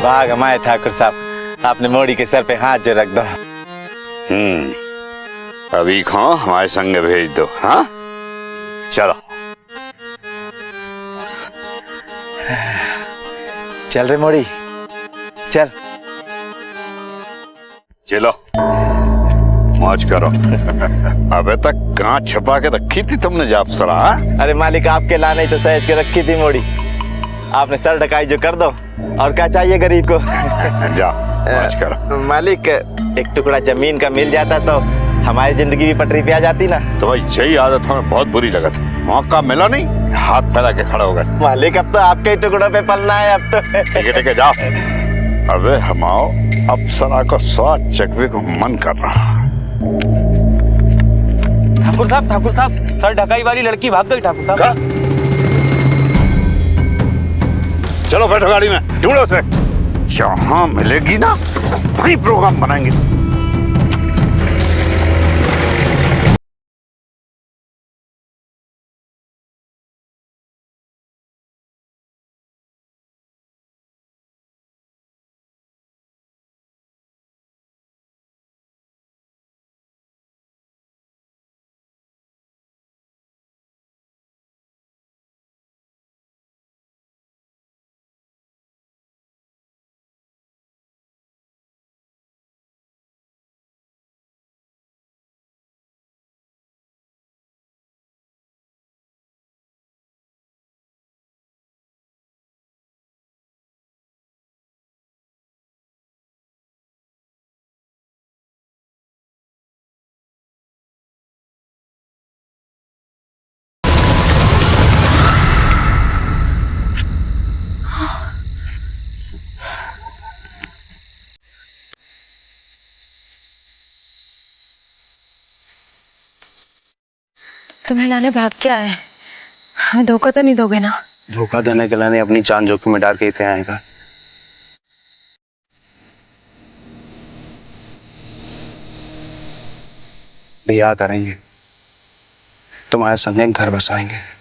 भाग हमारे ठाकुर साहब, आपने मोड़ी के सर पे हाथ जो रख दो। अभी खाओ हमारे संग भेज दो। हाँ चलो चल रे मोड़ी चल। चलो मौज करो। अबे तक कहाँ छुपा के रखी थी तुमने जापसरा? अरे मालिक आपके लाने ही तो सहेज के रखी थी मोड़ी, आपने सर ढकाई जो कर दो, और क्या चाहिए गरीब को। जा मौज करो। मालिक एक टुकड़ा जमीन का मिल जाता तो हमारी जिंदगी भी पटरी पे आ जाती ना। तुम्हारी यही आदत हमें बहुत बुरी लगा था, मौका मिला नहीं हाथ फैला के खड़ा होगा। मालिक अब तो आपके ही टुकड़ों पे पलना है अब तो। ठीक है जाओ। अबे हमाओ अप्सरा को स्वाद चखने को मन कर रहा। ठाकुर साहब सर ढकाई वाली लड़की भाग गई ठाकुर साहब। चलो बैठो गाड़ी में, ढूंढो उसे। जहां मिलेगी ना वहीं प्रोग्राम बनाएंगे। तुम्हें लाने भाग के आए, हमें धोखा तो नहीं दोगे ना? धोखा देने के लिए नहीं, अपनी जान जोखिम में डाल के इतने आएगा। ब्याह करेंगे, तुम्हारे संग एक घर बसाएंगे।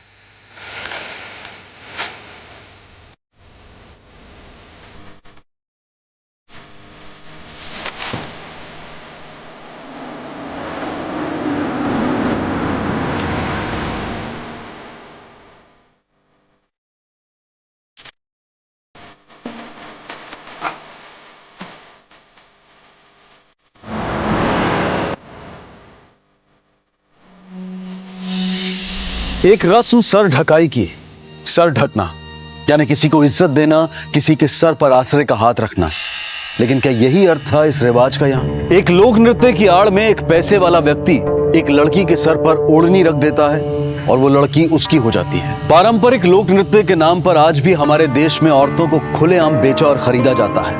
एक रस्म सर ढकाई की। सर ढकना यानी किसी को इज्जत देना, किसी के सर पर आसरे का हाथ रखना। लेकिन क्या यही अर्थ था इस रिवाज का? यहाँ एक लोक नृत्य की आड़ में एक पैसे वाला व्यक्ति एक लड़की के सर पर ओढ़नी रख देता है और वो लड़की उसकी हो जाती है। पारंपरिक लोक नृत्य के नाम पर आज भी हमारे देश में औरतों को खुलेआम बेचा और खरीदा जाता है।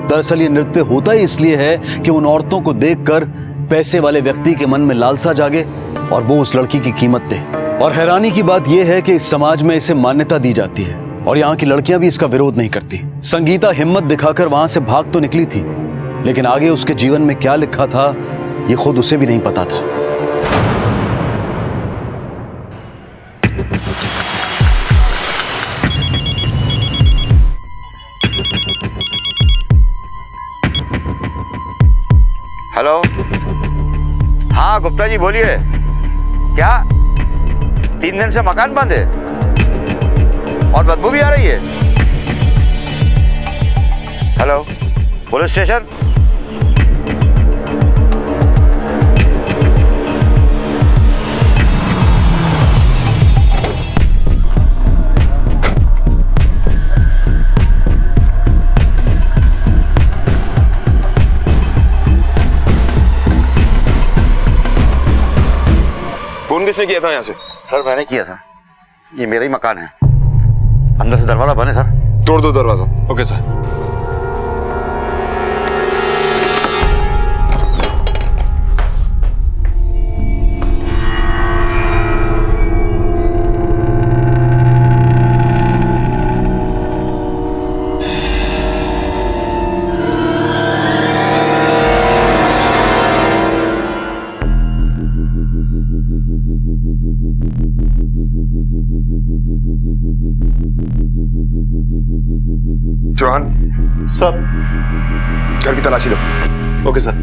दरअसल ये नृत्य होता ही इसलिए है कि उन औरतों को देखकर पैसे वाले व्यक्ति के मन में लालसा जागे और वो उस लड़की की कीमत दे। और हैरानी की बात यह है कि इस समाज में इसे मान्यता दी जाती है और यहाँ की लड़कियां भी इसका विरोध नहीं करती। संगीता हिम्मत दिखाकर वहां से भाग तो निकली थी, लेकिन आगे उसके जीवन में क्या लिखा था ये खुद उसे भी नहीं पता था। हेलो, हाँ गुप्ता जी बोलिए। क्या 3 दिन से मकान बंद है और बदबू भी आ रही है? Hello, police station. फोन किसने किया था यहाँ से? सर मैंने किया था, ये मेरा ही मकान है। अंदर से दरवाजा बंद है सर। तोड़ दो दरवाजा। Okay sir. चौहान, सर। घर की तलाशी लो। Okay sir.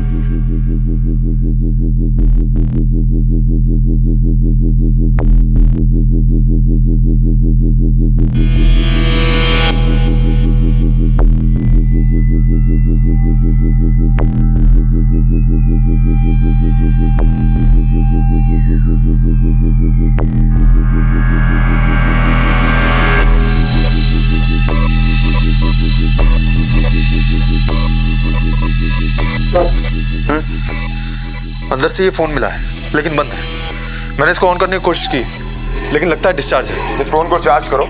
अंदर से ये फोन मिला है लेकिन बंद है। मैंने इसको ऑन करने की कोशिश की लेकिन लगता है डिस्चार्ज है। इस फोन को चार्ज करो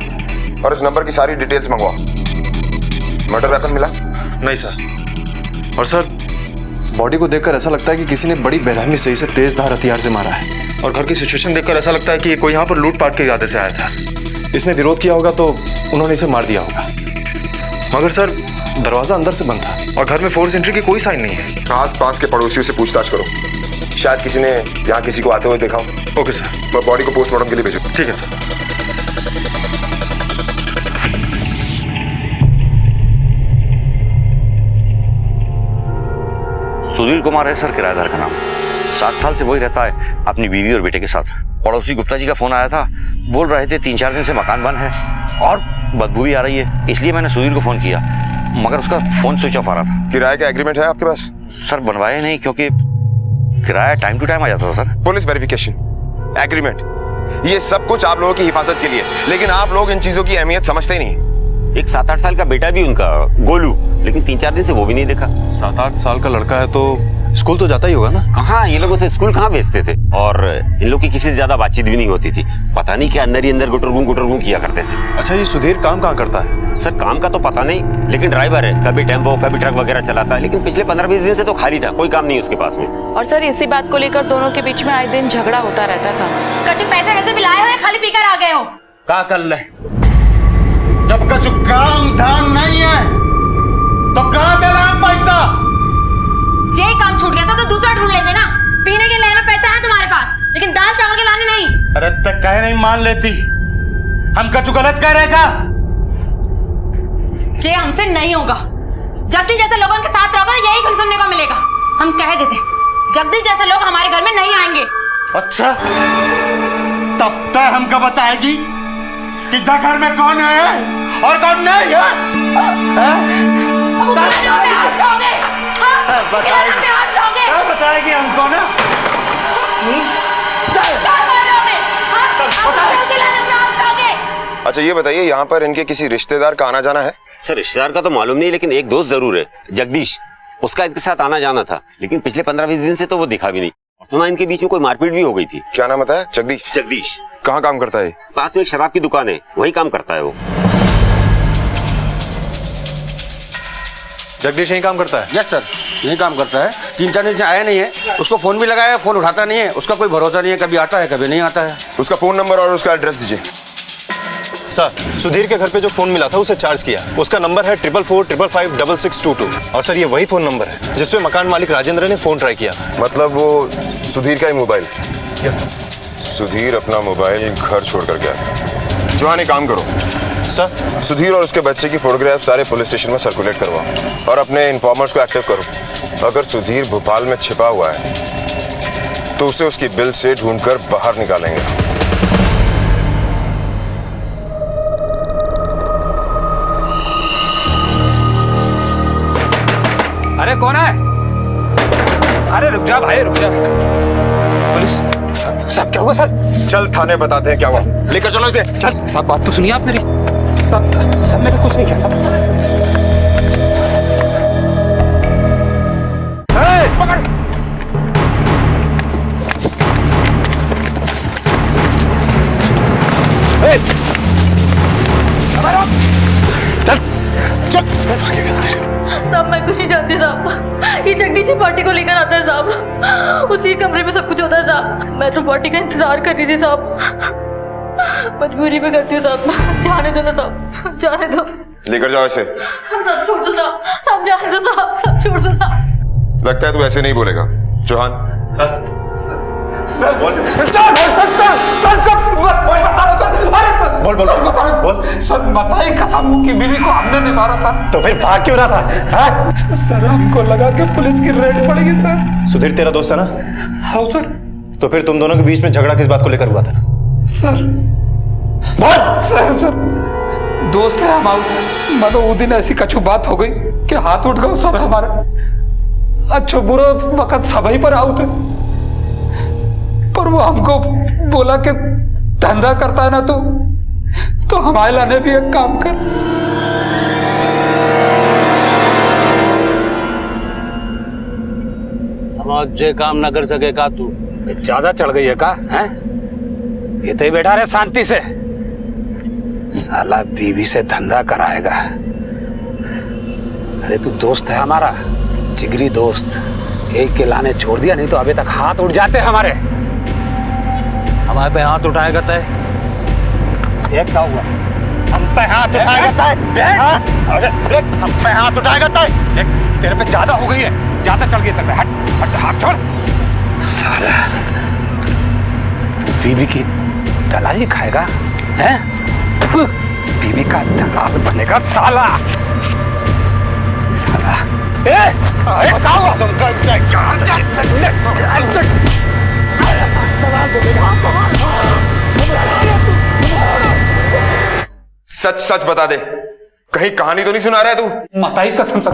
और इस नंबर की सारी डिटेल्स मंगवाओ। मर्डर वेपन मिला? नहीं सर। और सर, बॉडी को देखकर ऐसा लगता है कि किसी ने बड़ी बेरहमी से इसे तेज धार हथियार से मारा है। और घर की सिचुएशन देखकर ऐसा लगता है कि कोई यहाँ पर लूटपाट के इरादे से आया था। इसने विरोध किया होगा तो उन्होंने इसे मार दिया होगा। मगर सर, दरवाजा अंदर से बंद था और घर में फोर्स एंट्री की कोई साइन नहीं है। आस पास के पड़ोसियों से पूछताछ करो, शायद किसी ने यहाँ किसी को आते हुए देखा हो। Okay sir. मैं बॉडी को पोस्टमार्टम के लिए भेजो। ठीक है सर। सुधीर कुमार है सर किराएदार का नाम। 7 साल से वही रहता है अपनी बीवी और बेटे के साथ। पड़ोसी गुप्ता जी का फोन आया था, बोल रहे थे 3-4 दिन से मकान बंद है और बदबू भी आ रही है, इसलिए मैंने सुधीर को फोन किया मगर उसका फोन स्विच ऑफ आ रहा था। किराए का एग्रीमेंट है आपके पास? सर बनवाए नहीं क्योंकि किराया टाइम टू टाइम आ जाता था सर। पुलिस वेरिफिकेशन, एग्रीमेंट, ये सब कुछ आप लोगों की हिफाजत के लिए, लेकिन आप लोग इन चीजों की अहमियत समझते ही नहीं। एक 7-8 साल का बेटा भी उनका, गोलू, लेकिन 3-4 दिन से वो भी नहीं देखा। 7-8 साल का लड़का है तो स्कूल तो जाता ही होगा ना? कहाँ, ये लोग उसे स्कूल कहाँ भेजते थे और इन लोग की किसी से ज्यादा बातचीत भी नहीं होती थी। पता नहीं क्या अंदर ही अंदर गुटरगुं किया करते थे। अच्छा, ये सुधीर काम कहाँ करता है? सर काम का तो पता नहीं, लेकिन ड्राइवर है, कभी टेम्पो कभी ट्रक वगैरह चलाता है, लेकिन पिछले 15-20 दिन से तो खाली था, कोई काम नहीं उसके पास में। और सर इसी बात को लेकर दोनों के बीच में आए दिन झगड़ा होता रहता था। कचू पैसे वैसे भी लाए हो या खाली पीकर आ गए हो? क्या कर ले? जब कछु काम धाम नहीं है तो कहाँ दे रहा है पैसा? जे काम छूट गया था तो दूसरा ढूंढ लेते ना। पीने के लेना पैसा है तुम्हारे पास, लेकिन दाल चावल के लाने नहीं। अरे तक कहे नहीं मान लेती, हम कछु गलत कह रहे का? जे हमसे नहीं होगा। जगदीश जैसे लोगों के साथ रहोगे तो यही कुछ सुनने को मिलेगा। हम कह देते, जगदीश जैसे लोग हमारे घर में नहीं आएंगे। अच्छा, तब तक हमको बताएगी कि घर में कौन है और कौन नहीं है? अब उतना देर में हाथ धोगे? हाँ? बताएगी। पे हाथ धोगे? क्या बताएगी हमको ना? क्या कर रहे हो बे? हाँ? अब उसे लाने पे हाथ धोगे? अच्छा ये बताइए, यहाँ पर इनके किसी रिश्तेदार का आना जाना है? सर रिश्तेदार का तो मालूम नहीं, लेकिन एक दोस्त जरूर है, जगदीश, उसका इनके साथ आना जाना था, लेकिन पिछले 15-20 दिन से तो वो दिखा भी नहीं। सुना इनके बीच में कोई मारपीट भी हो गई थी। क्या नाम बताया? जगदीश। जगदीश कहाँ काम करता है? पास में एक शराब की दुकान है, वही काम करता है वो। जगदीश यही काम करता है? यस सर, यही काम करता है। 3-4 दिन से आया नहीं है, उसको फोन भी लगाया, फोन उठाता नहीं है, उसका कोई भरोसा नहीं है, कभी आता है कभी नहीं आता है। उसका फोन नंबर और उसका एड्रेस दीजिए। सर, सुधीर के घर पे जो फोन मिला था उसे चार्ज किया। उसका नंबर है 4445556622। और सर, ये वही फोन नंबर है जिसपे मकान मालिक राजेंद्र ने फोन ट्राई किया। मतलब वो सुधीर का ही मोबाइल? Yes sir. सुधीर अपना मोबाइल घर छोड़कर गया। चौहान, एक काम करो सर, सुधीर और उसके बच्चे की फोटोग्राफ सारे पुलिस स्टेशन में सर्कुलेट करवाओ और अपने इन्फॉर्मर्स को एक्टिव करो। अगर सुधीर भोपाल में छिपा हुआ है तो उसे उसकी बिल से ढूंढकर बाहर निकालेंगे। अरे कौन है? अरे रुक जा भाई, रुक जा। पुलिस साहब, क्या हुआ सर? चल थाने बताते हैं क्या हुआ। लेकर चलो इसे। चल साहब, बात तो सुनिए आप मेरी। सब मैंने कुछ नहीं किया सब। पकड़। साहब मैं कुछ नहीं जानती साहब, ये जगदीश ही पार्टी को लेकर आता है साहब, उसी कमरे में सब कुछ होता है साहब। मैं तो पार्टी का इंतजार कर रही थी साहब, मजबूरी में करती हूँ साहब। जाने दो ना साहब, जाने दो। लेकर जाओ इसे। सब छोड़ दो साहब, सब जाने दो साहब, सब छोड़ दो साहब। लगता है तू ऐसे नहीं बोलेगा। चौहान, बोल बोल सर बताइए सर, बताइए कसम की बीवी को हमने नहीं मारा सर। तो फिर भाग क्यों रहा था? हाँ? सर हमको लगा कि पुलिस की रेड पड़ेगी सर। सुधीर तेरा दोस्त है ना? हाँ सर। तो फिर तुम दोनों के बीच में झगड़ा किस बात को लेकर हुआ था? सर बोल। सर दोस्त है हम आउट, मतलब वो दिन ऐसी कछु बात हो गई कि हाथ उठ गए सर हमारा। अच्छा बुरा वक्त सभी पर आउट, पर वो हमको बोला कि धंधा करता है ना तो हमारे लाने भी एक काम कर। हम जे काम ना कर सके का तू ज्यादा चढ़ गई है का हैं? ये तो ही बैठा रहे शांति से, साला बीवी से धंधा कराएगा। अरे तू दोस्त है हमारा, जिगरी दोस्त, एक के लाने छोड़ दिया, नहीं तो अभी तक हाथ उठ जाते हमारे। हमारे पे हाथ उठाएगा तय? देख क्या हुआ, हम पे हाथ उठाएगा तय? अरे देख हम पे हाथ उठाएगा तय? देख तेरे पे ज्यादा हो गई है, ज्यादा चढ़ गई तेरे पे। हट हट हाथ छोड़। साला तू बीवी की दलाली खाएगा हैं? बीवी का दलाल बनेगा साला। साला बताओ तुमको सच सच बता दे, कहीं कहानी तो नहीं सुना रहा है तू? माताई कसम सर,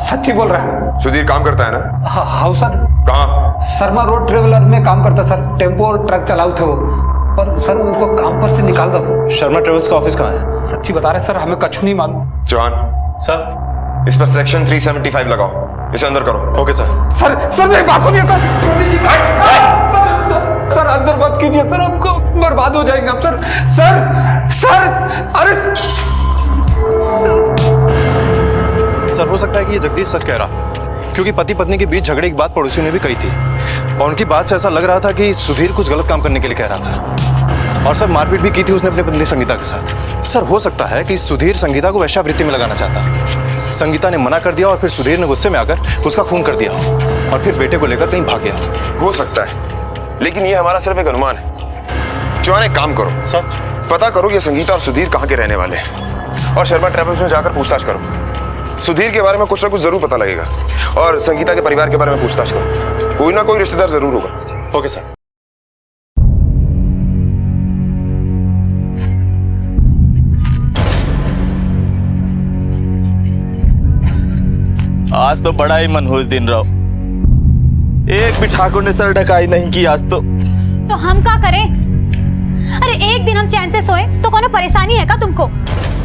सच्ची बोल रहा है। सुधीर काम करता है ना? हाँ सर। कहाँ? शर्मा रोड ट्रेवलर में काम करता सर, टेम्पो और ट्रक चलाऊ थे वो, पर सर उनको काम पर से निकाल दो। शर्मा ट्रेवल्स का ऑफिस कहाँ है? सच्ची बता रहे सर, हमें कछु नहीं मालूम। जॉन सर इस पर सेक्शन 375 लगाओ, इसे अंदर करो। Okay sir. सर मेरी बात सुनिए सर। सर अंदर मत कीजिए सर, हमको बर्बाद हो जाएंगे हम सर। सर अरे सर हो सकता है कि ये जगदीश सच कह रहा, क्योंकि पति पत्नी के बीच झगड़े की बात पड़ोसियों ने भी कही थी और उनकी बात से ऐसा लग रहा था कि सुधीर कुछ गलत काम करने के लिए कह रहा था। और सर मारपीट भी की थी उसने अपनी पत्नी संगीता के साथ। सर हो सकता है कि सुधीर संगीता को वेश्यावृत्ति में लगाना चाहता, संगीता ने मना कर दिया और फिर सुधीर ने गुस्से में आकर उसका खून कर दिया और फिर बेटे को लेकर कहीं भाग गया। हो सकता है, लेकिन ये हमारा सिर्फ एक अनुमान है। जॉन एक काम करो सर, पता करो ये संगीता और सुधीर कहाँ के रहने वाले हैं और शर्मा ट्रेवल्स में जाकर पूछताछ करो। सुधीर के बारे में कुछ ना कुछ जरूर पता लगेगा और संगीता के परिवार के बारे में पूछताछ करो, कोई ना कोई रिश्तेदार जरूर होगा। Okay sir. आज तो बड़ा ही मनहूस दिन रहो, एक भी ठाकुर ने सर ढकाई नहीं की आज तो हम क्या करें? अरे एक दिन हम चैन से सोए तो कौन परेशानी है का तुमको?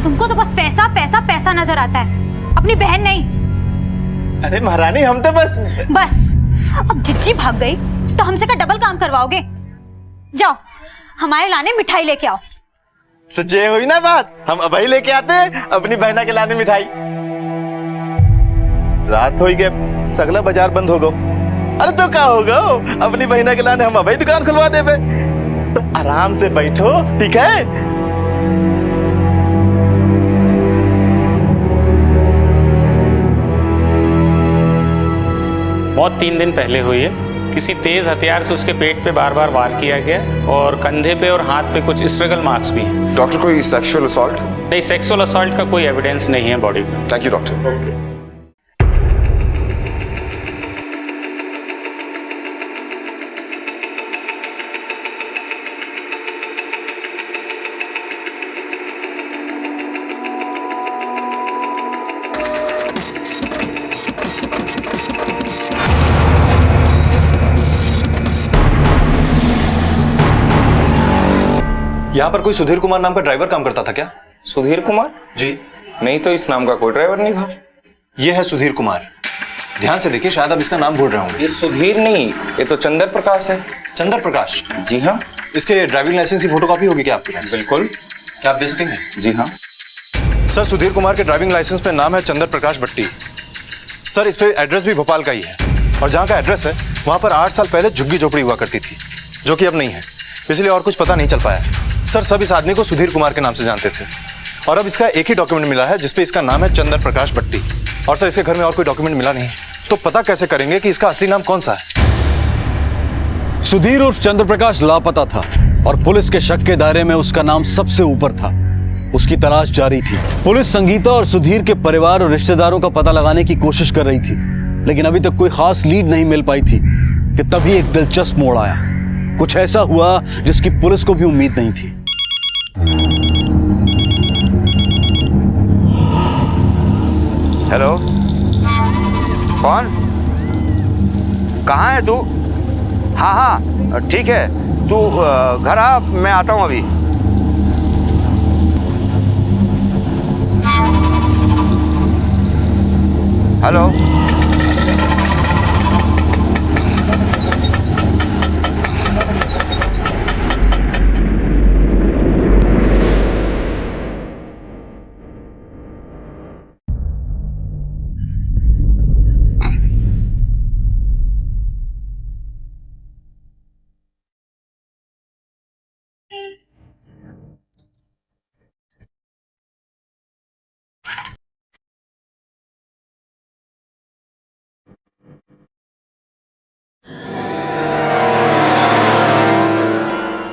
तुमको तो बस पैसा पैसा पैसा नजर आता है, अपनी बहन नहीं। अरे महारानी हम तो बस अब जिज्जी भाग गई तो हमसे का डबल काम करवाओगे? जाओ हमारे लाने मिठाई लेके आओ। तो जे हुई ना बात, हम अभी लेके आते अपनी बहना के लाने मिठाई। रात हो गए, सगला बाजार बंद हो गो। अरे तो क्या होगा, अपनी बहना के लाने हम अभी दुकान खुलवा देवे। तुम आराम से बैठो, ठीक है? मौत 3 दिन पहले हुई है। किसी तेज हथियार से उसके पेट पे बार बार वार किया गया और कंधे पे और हाथ पे कुछ स्ट्रगल मार्क्स भी हैं। डॉक्टर कोई सेक्सुअल असॉल्ट? नहीं, सेक्सुअल असॉल्ट का कोई एविडेंस नहीं है बॉडी में। Thank you doctor. ओके। यहाँ पर कोई सुधीर कुमार नाम का ड्राइवर काम करता था क्या? सुधीर कुमार? जी नहीं तो इस नाम का कोई ड्राइवर नहीं था। ये है सुधीर कुमार, ध्यान से देखिए, शायद आप इसका नाम भूल रहे होंगे। ये सुधीर नहीं, ये तो चंद्र प्रकाश है। चंद्र प्रकाश? जी हाँ। इसके ड्राइविंग लाइसेंस की फोटोकॉपी होगी क्या आपके पास? बिल्कुल। क्या आप दे सकेंगे? जी हाँ। सर सुधीर कुमार के ड्राइविंग लाइसेंस पे नाम है चंद्र प्रकाश भट्टी। सर इस पे एड्रेस भी भोपाल का ही है और जहाँ का एड्रेस है वहाँ पर 8 साल पहले झुग्गी झोपड़ी हुआ करती थी, जो कि अब नहीं है, इसलिए और कुछ पता नहीं चल पाया। सर सब इस आदमी को सुधीर कुमार के नाम से जानते थे और अब इसका एक ही डॉक्यूमेंट मिला है जिसपे इसका नाम है चंद्र प्रकाश भट्टी और सर इसके घर में और कोई डॉक्यूमेंट मिला नहीं, तो पता कैसे करेंगे कि इसका असली नाम कौन सा है? सुधीर उर्फ चंद्र प्रकाश लापता था और पुलिस के शक के दायरे में उसका नाम सबसे ऊपर था। उसकी तलाश जारी थी। पुलिस संगीता और सुधीर के परिवार और रिश्तेदारों का पता लगाने की कोशिश कर रही थी, लेकिन अभी तक कोई खास लीड नहीं मिल पाई थी कि तभी एक दिलचस्प मोड़ आया। कुछ ऐसा हुआ जिसकी पुलिस को भी उम्मीद नहीं थी। हेलो, कौन? कहाँ है तू? हाँ हाँ ठीक है, तू घर आ, मैं आता हूँ अभी। हेलो,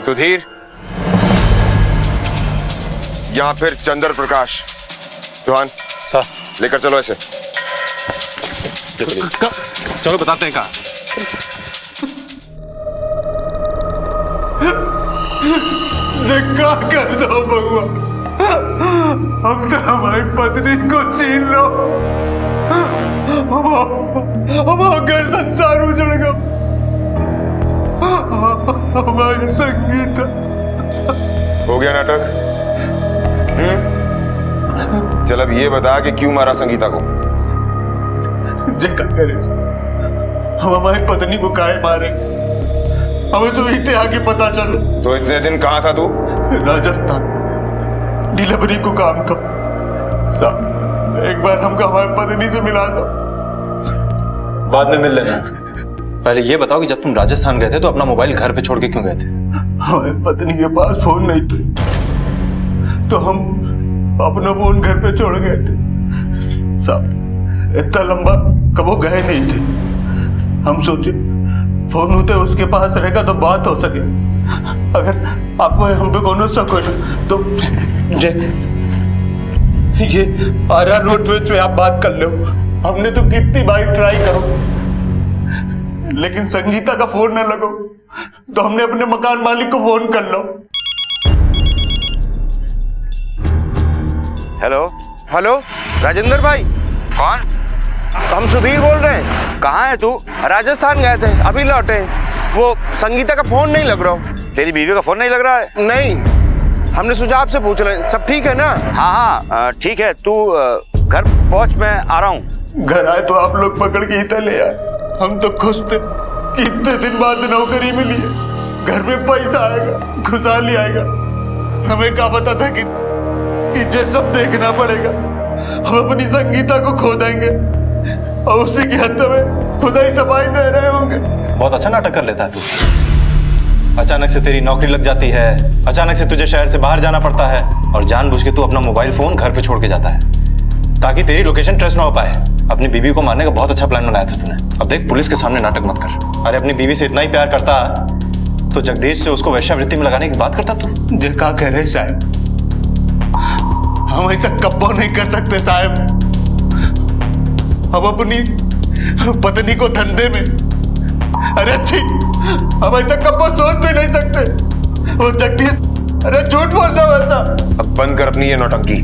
सुधीर या फिर चंद्र प्रकाश, चौहान सर लेकर चलो ऐसे। चलो बताते हैं कहाँ। क्या कर दो भगवान, हमसे हमारी पत्नी को छीन लो, हमारा घर संसार उजड़ गया, हमारी संगीता। हो गया नाटक? चल अब ये बता कि क्यों मारा संगीता को? क्या करे, हम हमारी पत्नी को काहे मारे, हमें तो इतने आगे पता चलो। तो इतने दिन कहाँ था तू? राजस्थान डिलीवरी को काम था साहब, एक बार हमको हमारी पत्नी से मिला दो। बाद में मिल लेना। पहले ये बताओ कि जब तुम राजस्थान गए थे तो अपना मोबाइल घर पे छोड़ के क्यों गए थे? हमारी पत्नी के पास फोन नहीं था, तो हम अपना फोन घर पे छोड़ गए थे साहब। इतना लंबा कबो गए नहीं थे, हम सोचे फोन होते उसके पास रहेगा तो बात हो सके। अगर आपको हम पे कोनो शक हो तो ये आरा रोड पे आप बात कर लो। हमने तो कितनी बार ट्राई करो, लेकिन संगीता का फोन न लगो, तो हमने अपने मकान मालिक को फोन कर लो। हेलो हेलो, राजेंद्र भाई। कौन? हम सुधीर बोल रहे हैं। कहाँ है तू? राजस्थान गए थे, अभी लौटे। वो संगीता का फोन नहीं लग रहा। तेरी बीवी का फोन नहीं लग रहा है? नहीं, हमने सुझाव से पूछ रहे हैं। सब ठीक है ना? हाँ हाँ ठीक है, तू घर पहुंच, मैं आ रहा हूँ। घर आए तो आप लोग पकड़ के इतना ले आए। हम तो खुश थे कि इतने दिन बाद नौकरी मिली है, घर में पैसा आएगा, खुशहाली आएगा। हमें क्या पता था कि ये सब देखना पड़ेगा। हम अपनी संगीता को खो देंगे और उसी की हद में खुदा ही सफाई दे रहे होंगे। बहुत अच्छा नाटक कर लेता है तू। अचानक से तेरी नौकरी लग जाती है, अचानक से तुझे शहर से बाहर जाना पड़ता है, और जानबूझ के तू अपना मोबाइल फोन घर पे छोड़ के जाता है ताकि तेरी लोकेशन ट्रेस ना हो पाए। अपनी बीवी को मारने का बहुत अच्छा प्लान बनाया था तूने। अब देख, पुलिस के सामने नाटक मत कर। अरे अपनी बीवी से इतना ही प्यार करता तो जगदीश से उसको वेश्यावृत्ति में लगाने की बात करता तू। क्या कह रहे साहब, हम ऐसा कब्बो नहीं कर सकते साहब। हम अपनी पत्नी को धंधे में, अरे अच्छी, हम ऐसा कब्बो सोच भी नहीं सकते। वो जगदीश, अरे झूठ बोल रहा हूँ ऐसा। अब बंद कर अपनी ये नौटंकी।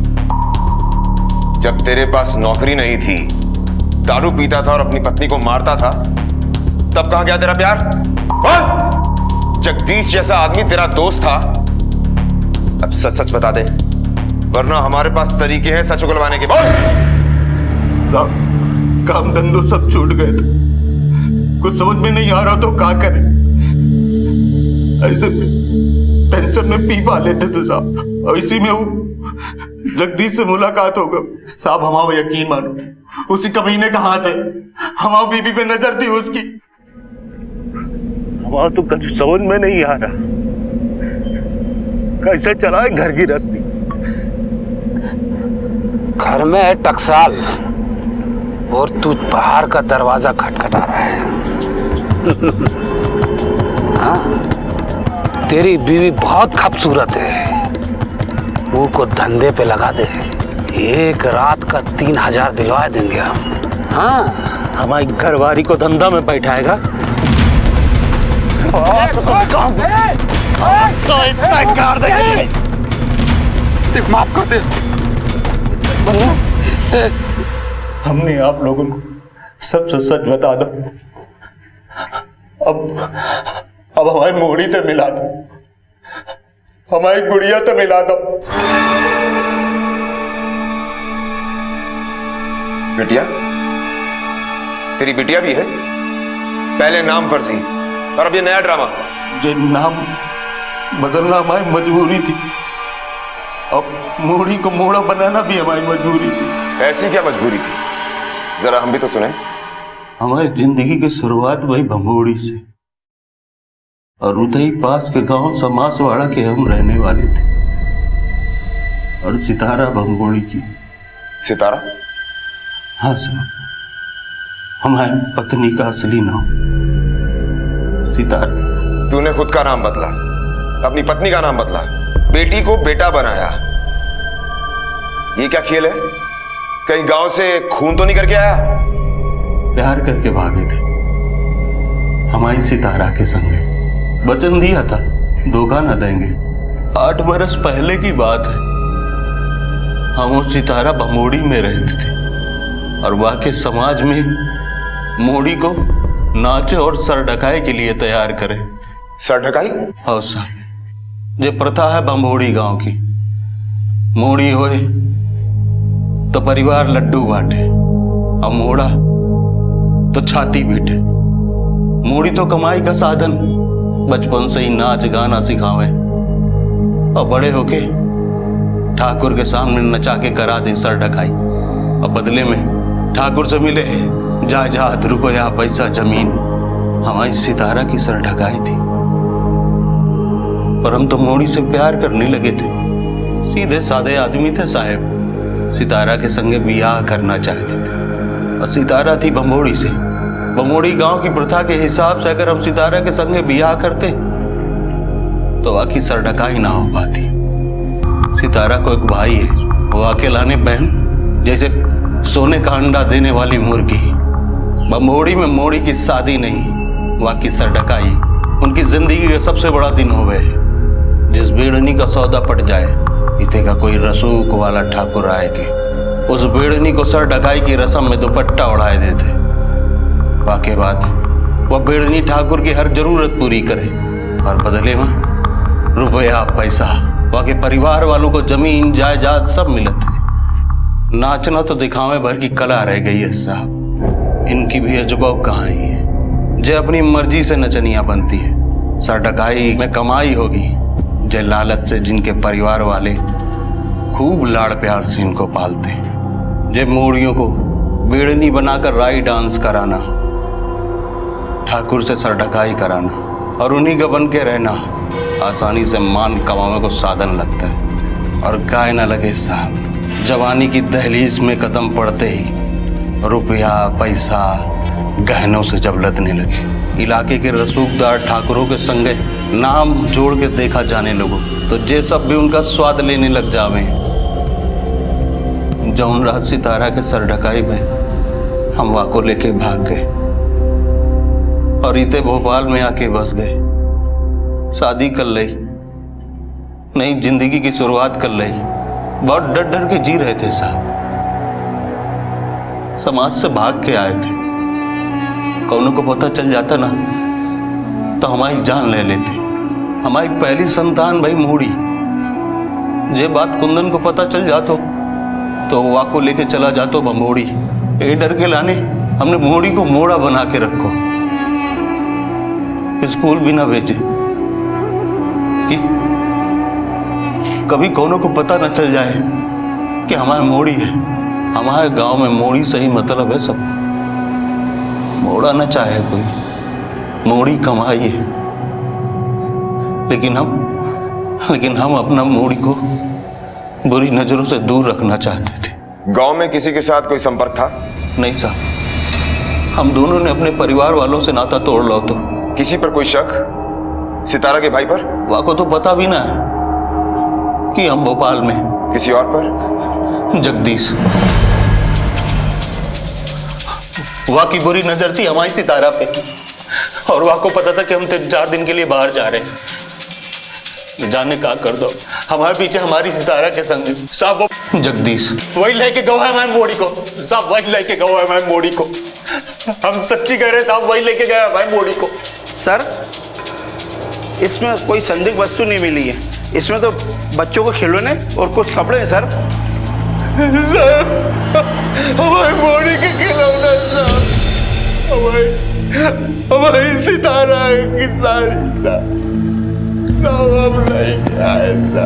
जब तेरे पास नौकरी नहीं थी, दारू पीता था और अपनी पत्नी को मारता था, तब कहां गया तेरा प्यार? बोल! जगदीश जैसा आदमी तेरा दोस्त था। अब सच सच बता दे, वरना हमारे पास तरीके हैं सच उगलवाने के। बोल! काम धंधो सब छूट गए थे, कुछ समझ में नहीं आ रहा तो क्या करें। ऐसे में टेंशन में पी पा लेते थे साहब, और इसी में वो जगदीश से मुलाकात हो गई साहब। हमारा यकीन मानो, उसी कमीने का हाथ है। हमारी बीबी पे नजर थी उसकी। हमारा तो कुछ समझ में नहीं आ रहा, कैसे चलाए घर की रस्ती। घर में है टकसाल और तू बाहर का दरवाजा खटखटा रहा है। हाँ? तेरी बीवी बहुत खूबसूरत है, वो को धंधे पे लगा दे, एक रात का 3000 दिलवा देंगे हम। हाँ, हमारी घरवारी को धंधा में बैठाएगा। माफ कर दे। हमने आप लोगों को सबसे सच बता दो। अब हमारी मोड़ी तो मिला दो, हमारी गुड़िया तो मिला दो। बिटिया, तेरी बिटिया भी है? पहले नाम फर्जी और अब ये नया ड्रामा। जो नाम बदलना हमारी मजबूरी थी, अब मोड़ी को मोड़ा बनाना भी हमारी मजबूरी थी। ऐसी क्या मजबूरी थी, जरा हम भी तो सुने। हमारी जिंदगी की शुरुआत वही भंबोड़ी से, और उधर पास के गांव समासवाड़ा के हम रहने वाले थे। और सितारा भंबोड़ी की। सितारा? हाँ साहब, हमारी पत्नी का असली नाम सितारा। तूने खुद का नाम बदला, अपनी पत्नी का नाम बदला, बेटी को बेटा बनाया। ये क्या खेल है? कहीं गांव से खून तो नहीं करके आया? प्यार करके भागे थे हमारी सितारा के संग। वचन दिया था धोखा न देंगे। 8 बरस पहले की बात है। हम वो सितारा भमोड़ी में रहते थे और वहां के समाज में मोड़ी को नाचे और सर ढकाए के लिए तैयार करे। सर ढकाई? हाँ साहब, ये प्रथा है भमोड़ी गांव की। मोड़ी होए तो परिवार लड्डू बांटे और मोड़ा तो छाती पीटे। मोड़ी तो कमाई का साधन, बचपन से ही नाच गाना सिखावे और बड़े होके ठाकुर के सामने नचा के करा दे सर ढकाई। और बदले में ठाकुर से मिले जायदाद, रुपया, पैसा, जमीन। हमारी सितारा की सर ढकाई थी, पर हम तो मोड़ी से प्यार करने लगे थे। सीधे साधे आदमी थे साहब, सितारा के संगे बियाह करना चाहते थे। और सितारा थी भमोड़ी से। भमोड़ी गांव की प्रथा के हिसाब से अगर हम सितारा के संगे बियाह करते तो वाकई सर ढकाई ना हो पाती। सितारा को एक भाई है, वो अकेलाने बहन जैसे सोने का अंडा देने वाली मुर्गी। भमोड़ी में मोड़ी की शादी नहीं, वाकई सर ढकाई उनकी जिंदगी का सबसे बड़ा दिन हो गए। जिस बेड़नी का सौदा पट जाए, इते का कोई रसूख वाला ठाकुर आए के उस बेड़नी को सर ढकाई की रस्म में दुपट्टा उड़ाए देते। वाके बाद वह बेड़नी ठाकुर की हर जरूरत पूरी करे और बदले में रुपया, पैसा, वाके परिवार वालों को जमीन जायदाद सब मिलत है। नाचना तो दिखावे भर की कला रह गई है साहब। इनकी भी अजूबा कहानी है। जे अपनी मर्जी से नचनिया बनती है, सर ढकाई में कमाई होगी। जे लालच से जिनके परिवार वाले खूब लाड़ प्यार से इनको पालते, जे मोड़ियों को बेड़नी बनाकर राई डांस कराना, ठाकुर से सर ढकाई कराना और उन्हीं का बन के रहना आसानी से मान कमाने को साधन लगता है। और गाय न लगे साहब, जवानी की दहलीज में कदम पड़ते ही रुपया, पैसा, गहनों से जब लदने लगे, इलाके के रसूखदार ठाकुरों के संगे नाम जोड़ के देखा जाने लोगों तो जे सब भी उनका स्वाद लेने लग जावे। जौन रात सितारा के सर ढकाई में हम वाको लेके भाग गए और इते भोपाल में आके बस गए। शादी कर ली, नई जिंदगी की शुरुआत कर ली। बहुत डर डर के जी रहे थे साहब, समाज से भाग के आए थे। कौनों को पता चल जाता ना तो हमारी जान ले लेती। हमारी पहली संतान भाई मोड़ी, ये बात कुंदन को पता चल जातो तो वाको लेके चला जातो भमोड़ी। ए डर के लाने हमने मोड़ी को मोड़ा बना के रखो, स्कूल भी ना भेजे कि कभी कौनों को पता न चल जाए कि हमारे मोड़ी है। हमारे गांव में मोड़ी से ही मतलब है सब। मोड़ा न चाहे कोई, मोड़ी कमाई है, लेकिन हम अपना मोड़ी को बुरी नजरों से दूर रखना चाहते थे। गांव में किसी के साथ कोई संपर्क था? नहीं साहब, हम दोनों ने अपने परिवार वालों से नाता तोड़ लो। तो किसी पर कोई शक? सितारा के भाई पर? वहाँ को तो पता भी ना है कि हम भोपाल में हैं। किसी और पर? जगदीश। वहाँ की बुरी नजर थी हमारी सितारा पे, और वहाँ को पता था कि हम 3-4 दिन के लिए बाहर जा रहे हैं। जाने का कर दो, हमारे पीछे हमारी सितारा के संग साहब वो जगदीश वही लेके गवा है हमारी मोड़ी को। साहब वही लेके गवा है हमारी मोड़ी को। हम सच्ची कह रहे हैं साहब, वही लेके गया हमारी मोड़ी को। सर, इसमें कोई संदिग्ध वस्तु नहीं मिली है। इसमें तो बच्चों को खिलौने और कुछ कपड़े हैं सर। हमारी मोड़ी के खिलौने साहब, हमारी सितारा की साड़ी साहब, हम नहीं क्या ऐसा।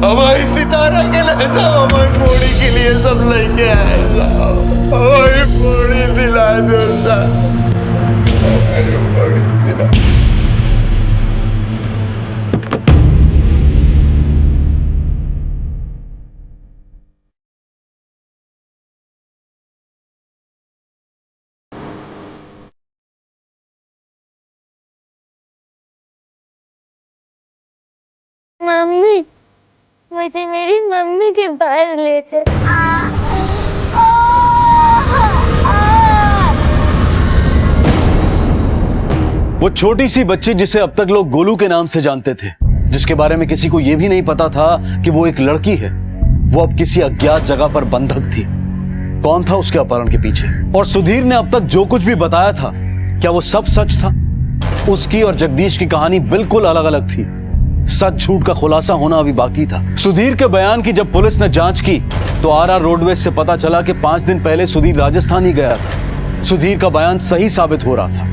हमारी सितारा के लिए सब, हमारी मोड़ी के लिए सब लेके आए साहब। हमारी मोड़ी दिला दो साहब, हमारी मोड़ी दिला। मम्मी, मुझे मेरी मम्मी के पास ले चल। वो छोटी सी बच्ची जिसे अब तक लोग गोलू के नाम से जानते थे, जिसके बारे में किसी को यह भी नहीं पता था कि वो एक लड़की है, वो अब किसी अज्ञात जगह पर बंधक थी। कौन था उसके अपहरण के पीछे? और सुधीर ने अब तक जो कुछ भी बताया था, क्या वो सब सच था? उसकी और जगदीश की कहानी बिल्कुल अलग अलग थी। सच झूठ का खुलासा होना अभी बाकी था। सुधीर के बयान की जब पुलिस ने जांच की तो आरआर रोडवेज से पता चला कि 5 दिन पहले सुधीर राजस्थान ही गया था। सुधीर का बयान सही साबित हो रहा था,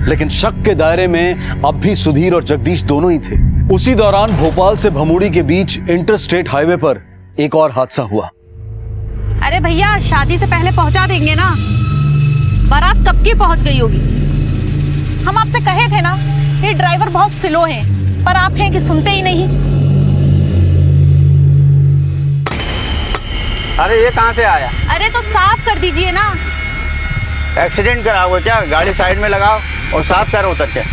लेकिन शक के दायरे में अब भी सुधीर और जगदीश दोनों ही थे। उसी दौरान भोपाल से भमूड़ी के बीच इंटरस्टेट हाईवे पर एक और हादसा हुआ। अरे भैया, शादी से पहले पहुंचा देंगे ना। बारात कब की पहुंच गई होगी। हम आपसे कहे थे ना, ये ड्राइवर बहुत स्लो है, पर आप हैं कि सुनते ही नहीं। अरे ये कहाँ से आया? अरे तो साफ कर दीजिए ना। एक्सीडेंट करा हुआ क्या? गाड़ी साइड में लगाओ और साफ करो उतर के।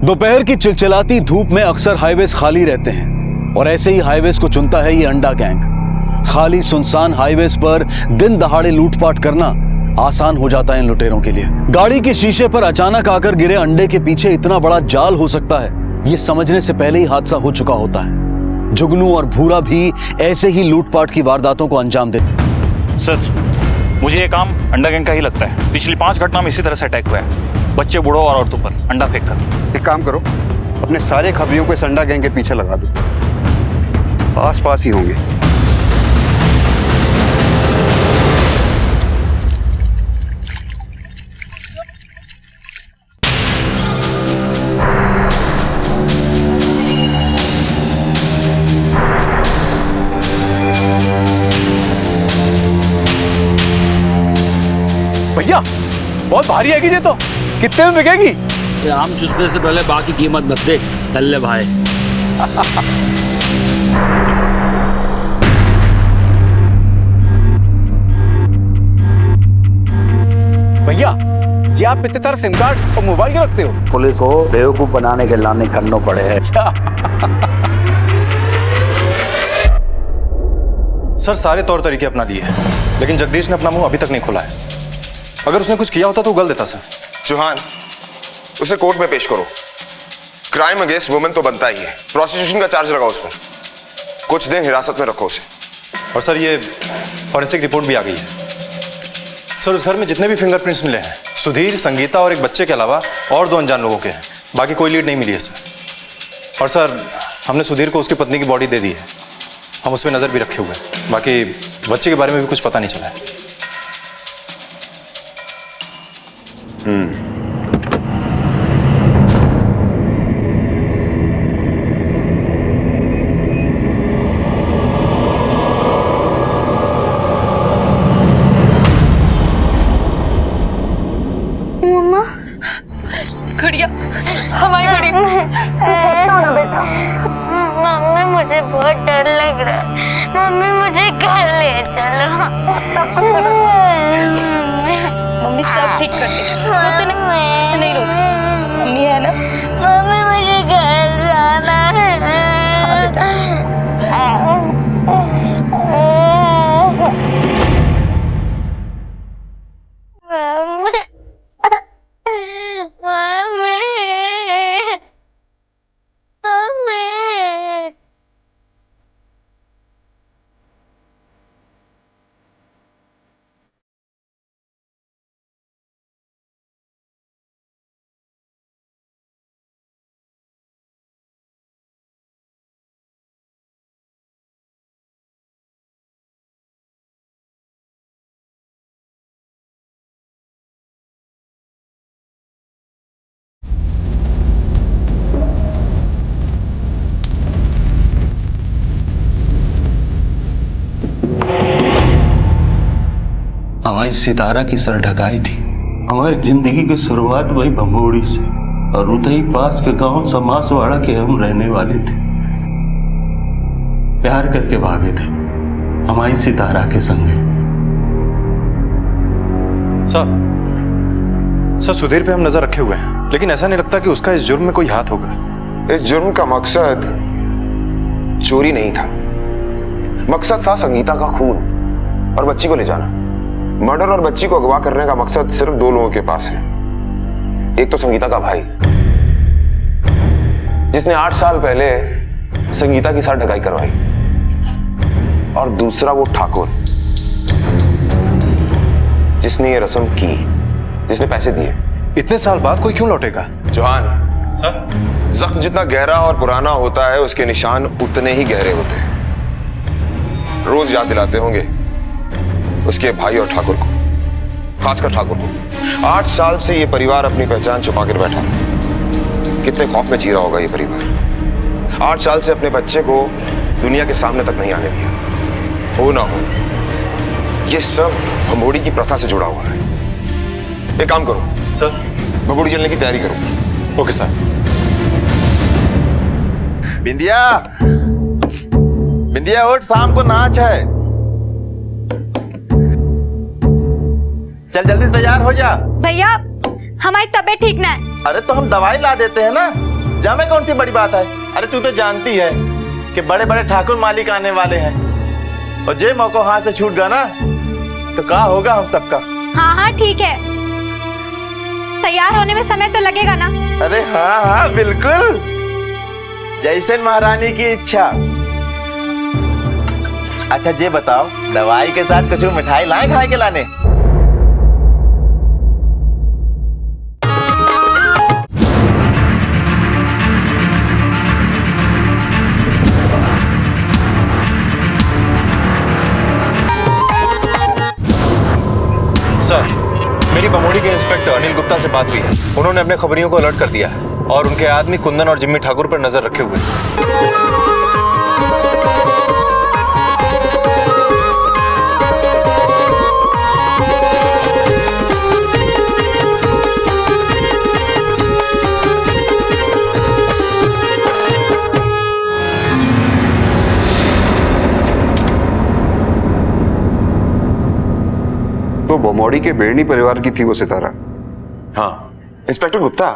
दोपहर की चिलचिलाती धूप में अक्सर हाईवेज खाली रहते हैं, और ऐसे ही हाईवेज को चुनता है ये अंडा गैंग। खाली सुनसान हाईवेज पर दिन दहाड़े लूटपाट करना आसान हो जाता है इन लुटेरों के लिए। गाड़ी के शीशे पर अचानक आकर गिरे अंडे के पीछे इतना बड़ा जाल हो सकता है, ये समझने से पहले ही हादसा हो चुका होता है। जुगनू और भूरा भी ऐसे ही लूटपाट की वारदातों को अंजाम देते। सर, मुझे ये काम अंडा गैंग का ही लगता है। पिछली 5 घटना में इसी तरह से अटैक हुआ है, बच्चे, बूढ़ों और औरतों पर अंडा फेंक कर। एक काम करो, अपने सारे खबरियों को इस अंडा गैंग के पीछे लगा दो, आस पास ही होंगे। भैया, बहुत भारी है ये तो। कितने में बिकेगी? आम चुस्पे से पहले बाकी कीमत मत देख, दल्ले भाई। जी आप इतने सारे सिम कार्ड और मोबाइल क्यों रखते हो? पुलिस को बेवकूफ बनाने के लाने करने पड़े हैं। सर सारे तौर तरीके अपना लिए हैं, लेकिन जगदीश ने अपना मुंह अभी तक नहीं खोला है। अगर उसने कुछ किया होता तो गल देता सर। चौहान, उसे कोर्ट में पेश करो। क्राइम अगेंस्ट वुमेन तो बनता ही है, प्रोस्टिट्यूशन का चार्ज लगाओ उसमें, कुछ दिन हिरासत में रखो उसे। और सर ये फॉरेंसिक रिपोर्ट भी आ गई है। सर उस घर में जितने भी फिंगरप्रिंट्स मिले हैं सुधीर, संगीता और एक बच्चे के अलावा और 2 अनजान लोगों के हैं। बाकी कोई लीड नहीं मिली है सर। और सर हमने सुधीर को उसकी पत्नी की बॉडी दे दी है, हम उस पर नजर भी रखे हुए हैं। बाकी बच्चे के बारे में भी कुछ पता नहीं चला है। मम्मा, घड़िया, हमारी घड़ी। ना बेटा। मम्मी मुझे बहुत डर लग रहा है, मम्मी मुझे घर ले चलो। मम्मी सब ठीक करती है, रोते नहीं, ऐसे नहीं रोती, मम्मी है ना। मम्मी मुझे घर जाना है। हमारी सितारा की सर ढकाई थी। हमारी जिंदगी की शुरुआत वही भंबोड़ी से और उतई पास के गांव समासवाड़ा के हम रहने वाले थे। प्यार करके भागे थे हमारी सितारा के संग। सर सुधीर पे हम नजर रखे हुए हैं, लेकिन ऐसा नहीं लगता कि उसका इस जुर्म में कोई हाथ होगा। इस जुर्म का मकसद चोरी नहीं था, मकसद था संगीता का खून और बच्ची को ले जाना। मर्डर और बच्ची को अगवा करने का मकसद सिर्फ 2 लोगों के पास है। एक तो संगीता का भाई, जिसने 8 साल पहले संगीता की सर ढकाई करवाई, और दूसरा वो ठाकुर जिसने ये रस्म की, जिसने पैसे दिए। इतने साल बाद कोई क्यों लौटेगा? चौहान सर, जख्म जितना गहरा और पुराना होता है उसके निशान उतने ही गहरे होते हैं। रोज याद दिलाते होंगे उसके भाई और ठाकुर को, खासकर ठाकुर को। 8 साल से ये परिवार अपनी पहचान छुपा कर बैठा था। कितने खौफ में जी रहा होगा ये परिवार। 8 साल से अपने बच्चे को दुनिया के सामने तक नहीं आने दिया। हो ना हो, ये सब भंबोड़ी की प्रथा से जुड़ा हुआ है। एक काम करो सर, भंबोड़ी जलने की तैयारी करो। Okay sir. बिंदिया, बिंदिया उठ, शाम को नाच है। चल जल्दी से तैयार हो जा। भैया हमारी तबीयत ठीक ना है। अरे तो हम दवाई ला देते हैं ना, जामे कौन सी बड़ी बात है। अरे तू तो जानती है कि बड़े बड़े ठाकुर मालिक आने वाले हैं, और जे मौका हाथ से छूट गया ना तो क्या होगा हम सबका। हाँ हाँ ठीक है, तैयार होने में समय तो लगेगा ना। अरे हाँ हाँ बिल्कुल, जैसे महारानी की इच्छा। अच्छा जे बताओ, दवाई के साथ कुछ मिठाई लाए खाए के लाने? सर, मेरी बमोड़ी के इंस्पेक्टर अनिल गुप्ता से बात हुई है। उन्होंने अपने खबरियों को अलर्ट कर दिया है और उनके आदमी कुंदन और जिम्मी ठाकुर पर नजर रखे हुए हैं। तो बमौड़ी के बेड़नी परिवार की थी वो सितारा, हाँ इंस्पेक्टर गुप्ता,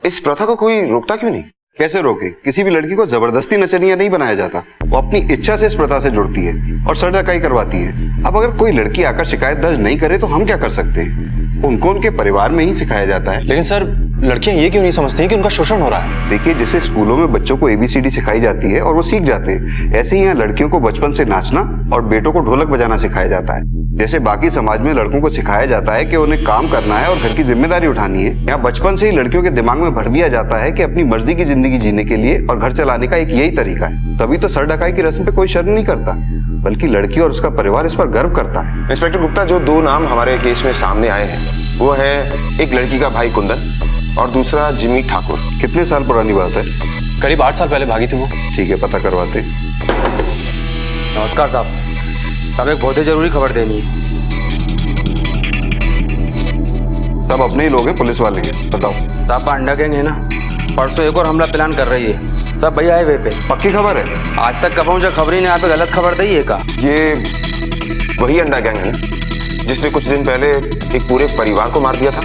इस प्रथा को कोई रोकता क्यों नहीं? कैसे रोके? किसी भी लड़की को जबरदस्ती नचनिया नहीं बनाया जाता। वो अपनी इच्छा से इस प्रथा से जुड़ती है और सर ढकाई करवाती है। अब अगर कोई लड़की आकर शिकायत दर्ज नहीं करे तो हम क्या कर सकते हैं? उनको उनके परिवार में ही सिखाया जाता है। लेकिन सर, लड़कियां ये क्यों नहीं समझती कि उनका शोषण हो रहा है? देखिए, जैसे स्कूलों में बच्चों को ABCD सिखाई जाती है और वो सीख जाते हैं, ऐसे ही यहाँ लड़कियों को बचपन से नाचना और बेटों को ढोलक बजाना सिखाया जाता है। जैसे बाकी समाज में लड़कों को सिखाया जाता है कि उन्हें काम करना है और घर की जिम्मेदारी उठानी है, यहाँ बचपन से ही लड़कियों के दिमाग में भर दिया जाता है कि अपनी मर्जी की जिंदगी जीने के लिए और घर चलाने का एक यही तरीका है। तभी तो सर ढकाई की रस्म पे कोई शर्म नहीं करता, बल्कि लड़की और उसका परिवार इस पर गर्व करता है। इंस्पेक्टर गुप्ता, जो 2 नाम हमारे केस में सामने आए हैं वो है एक लड़की का भाई कुंदन और दूसरा जिमी ठाकुर। कितने साल पुरानी बात है? करीब 8 साल पहले भागी थी वो। ठीक है, पता करवाते। नमस्कार साहब, साहब एक बहुत ही जरूरी खबर देनी है। सब अपने ही लोग हैं, पुलिस वाले हैं, बताओ। साहब अंडा गैंग है ना, परसों एक और हमला प्लान कर रही है। सब भैया आए वे पे। पक्की खबर है? आज तक कब मुझे खबर ही नहीं, यहाँ पे गलत खबर दी है का? ये वही अंडा गैंग है ना जिसने कुछ दिन पहले एक पूरे परिवार को मार दिया था?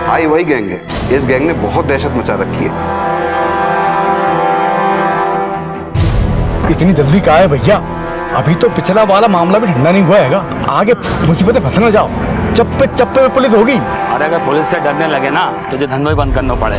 हाँ, वही गैंग है। इस गैंग ने बहुत दहशत मचा रखी है। इतनी जल्दी कहा है भैया? अभी तो पिछला वाला मामला भी ठंडा नहीं हुआ हैगा। आगे मुसीबतें फंस न जाओ, चप्पे चप्पे में पुलिस होगी। अरे अगर पुलिस से डरने लगे ना तो जो धंधों ही बंद करना पड़े।